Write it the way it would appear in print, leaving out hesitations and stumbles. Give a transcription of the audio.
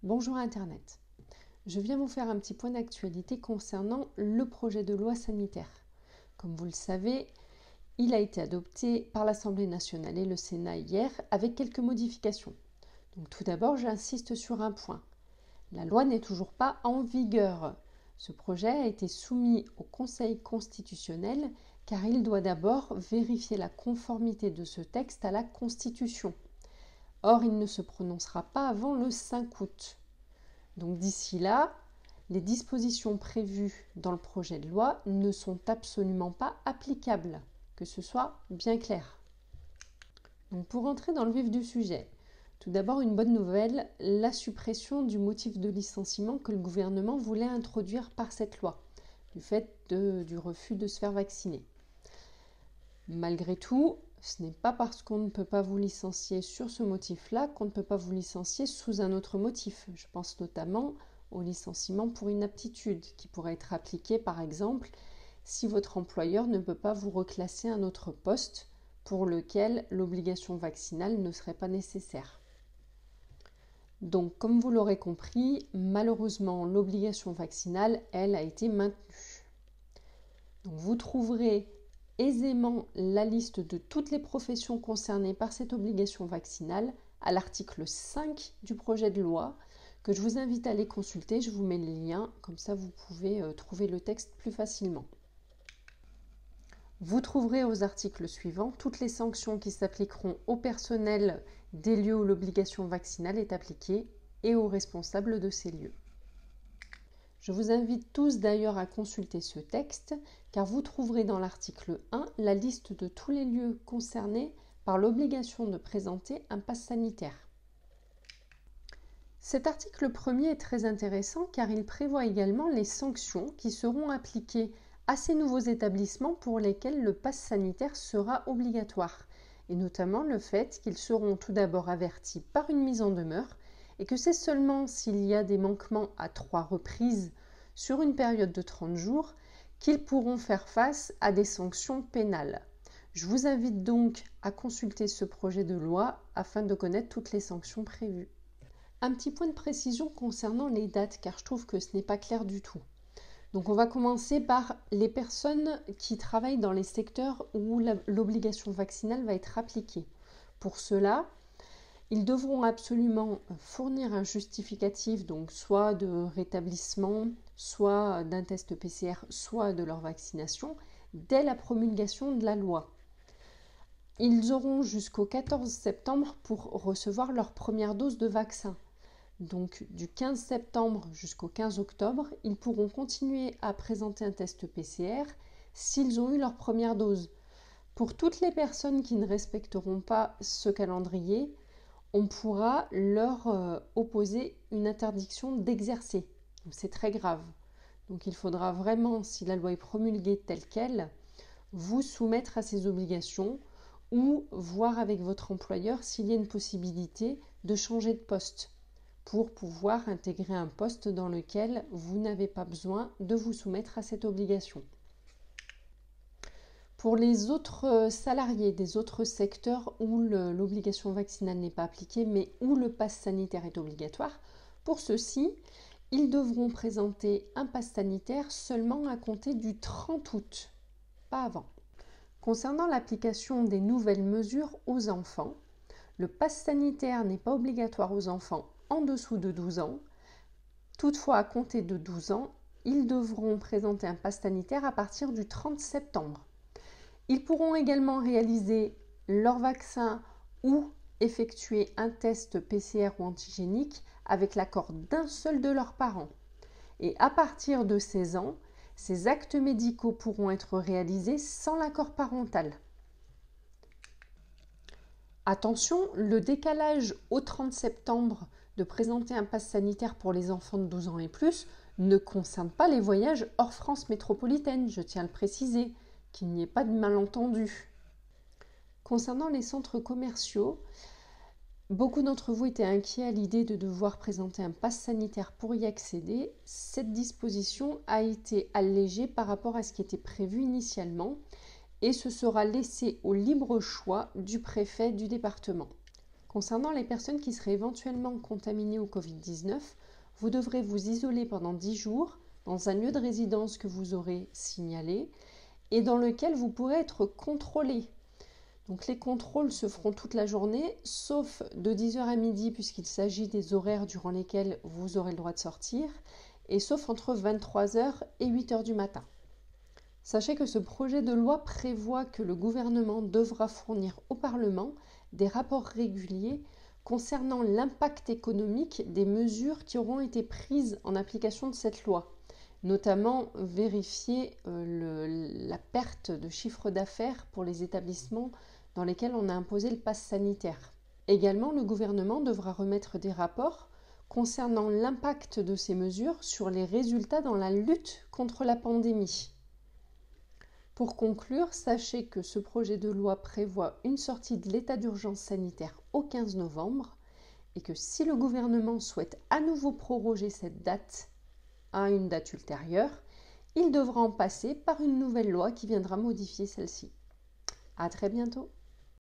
Bonjour Internet. Je viens vous faire un petit point d'actualité concernant le projet de loi sanitaire. Comme vous le savez, il a été adopté par l'Assemblée nationale et le Sénat hier avec quelques modifications. Donc tout d'abord, j'insiste sur un point. La loi n'est toujours pas en vigueur. Ce projet a été soumis au Conseil constitutionnel car il doit d'abord vérifier la conformité de ce texte à la Constitution. Or, il ne se prononcera pas avant le 5 août. Donc d'ici là, les dispositions prévues dans le projet de loi ne sont absolument pas applicables, que ce soit bien clair. Donc pour entrer dans le vif du sujet, tout d'abord une bonne nouvelle, la suppression du motif de licenciement que le gouvernement voulait introduire par cette loi, du fait du refus de se faire vacciner. Malgré tout, ce n'est pas parce qu'on ne peut pas vous licencier sur ce motif-là qu'on ne peut pas vous licencier sous un autre motif. Je pense notamment au licenciement pour inaptitude, qui pourrait être appliqué par exemple si votre employeur ne peut pas vous reclasser à un autre poste pour lequel l'obligation vaccinale ne serait pas nécessaire. Donc, comme vous l'aurez compris, malheureusement, l'obligation vaccinale, elle, a été maintenue. Donc, vous trouverez aisément la liste de toutes les professions concernées par cette obligation vaccinale à l'article 5 du projet de loi que je vous invite à aller consulter. Je vous mets le lien, comme ça vous pouvez trouver le texte plus facilement. Vous trouverez aux articles suivants toutes les sanctions qui s'appliqueront au personnel des lieux où l'obligation vaccinale est appliquée et aux responsables de ces lieux. Je vous invite tous d'ailleurs à consulter ce texte car vous trouverez dans l'article 1 la liste de tous les lieux concernés par l'obligation de présenter un pass sanitaire. Cet article premier est très intéressant car il prévoit également les sanctions qui seront appliquées à ces nouveaux établissements pour lesquels le pass sanitaire sera obligatoire, et notamment le fait qu'ils seront tout d'abord avertis par une mise en demeure et que c'est seulement s'il y a des manquements à 3 reprises sur une période de 30 jours qu'ils pourront faire face à des sanctions pénales. Je vous invite donc à consulter ce projet de loi afin de connaître toutes les sanctions prévues. Un petit point de précision concernant les dates car je trouve que ce n'est pas clair du tout. Donc on va commencer par les personnes qui travaillent dans les secteurs où l'obligation vaccinale va être appliquée. Pour cela, ils devront absolument fournir un justificatif, donc soit de rétablissement, soit d'un test PCR, soit de leur vaccination, dès la promulgation de la loi. Ils auront jusqu'au 14 septembre pour recevoir leur première dose de vaccin. Donc du 15 septembre jusqu'au 15 octobre, ils pourront continuer à présenter un test PCR s'ils ont eu leur première dose. Pour toutes les personnes qui ne respecteront pas ce calendrier, on pourra leur opposer une interdiction d'exercer. C'est très grave. Donc il faudra vraiment, si la loi est promulguée telle qu'elle, vous soumettre à ces obligations ou voir avec votre employeur s'il y a une possibilité de changer de poste pour pouvoir intégrer un poste dans lequel vous n'avez pas besoin de vous soumettre à cette obligation. Pour les autres salariés des autres secteurs où l'obligation vaccinale n'est pas appliquée, mais où le pass sanitaire est obligatoire, pour ceux-ci, ils devront présenter un pass sanitaire seulement à compter du 30 août, pas avant. Concernant l'application des nouvelles mesures aux enfants, le pass sanitaire n'est pas obligatoire aux enfants en dessous de 12 ans. Toutefois, à compter de 12 ans, ils devront présenter un pass sanitaire à partir du 30 septembre. Ils pourront également réaliser leur vaccin ou effectuer un test PCR ou antigénique avec l'accord d'un seul de leurs parents. Et à partir de 16 ans, ces actes médicaux pourront être réalisés sans l'accord parental. Attention, le décalage au 30 septembre de présenter un pass sanitaire pour les enfants de 12 ans et plus ne concerne pas les voyages hors France métropolitaine, je tiens à le préciser, qu'il n'y ait pas de malentendu. Concernant les centres commerciaux, beaucoup d'entre vous étaient inquiets à l'idée de devoir présenter un pass sanitaire pour y accéder. Cette disposition a été allégée par rapport à ce qui était prévu initialement et ce sera laissé au libre choix du préfet du département. Concernant les personnes qui seraient éventuellement contaminées au Covid-19, vous devrez vous isoler pendant 10 jours dans un lieu de résidence que vous aurez signalé et dans lequel vous pourrez être contrôlé. Donc les contrôles se feront toute la journée, sauf de 10h à midi puisqu'il s'agit des horaires durant lesquels vous aurez le droit de sortir, et sauf entre 23h et 8h du matin. Sachez que ce projet de loi prévoit que le gouvernement devra fournir au Parlement des rapports réguliers concernant l'impact économique des mesures qui auront été prises en application de cette loi, notamment vérifier la perte de chiffre d'affaires pour les établissements dans lesquels on a imposé le pass sanitaire. Également, le gouvernement devra remettre des rapports concernant l'impact de ces mesures sur les résultats dans la lutte contre la pandémie. Pour conclure, sachez que ce projet de loi prévoit une sortie de l'état d'urgence sanitaire au 15 novembre et que si le gouvernement souhaite à nouveau proroger cette date à une date ultérieure, il devra en passer par une nouvelle loi qui viendra modifier celle-ci. À très bientôt.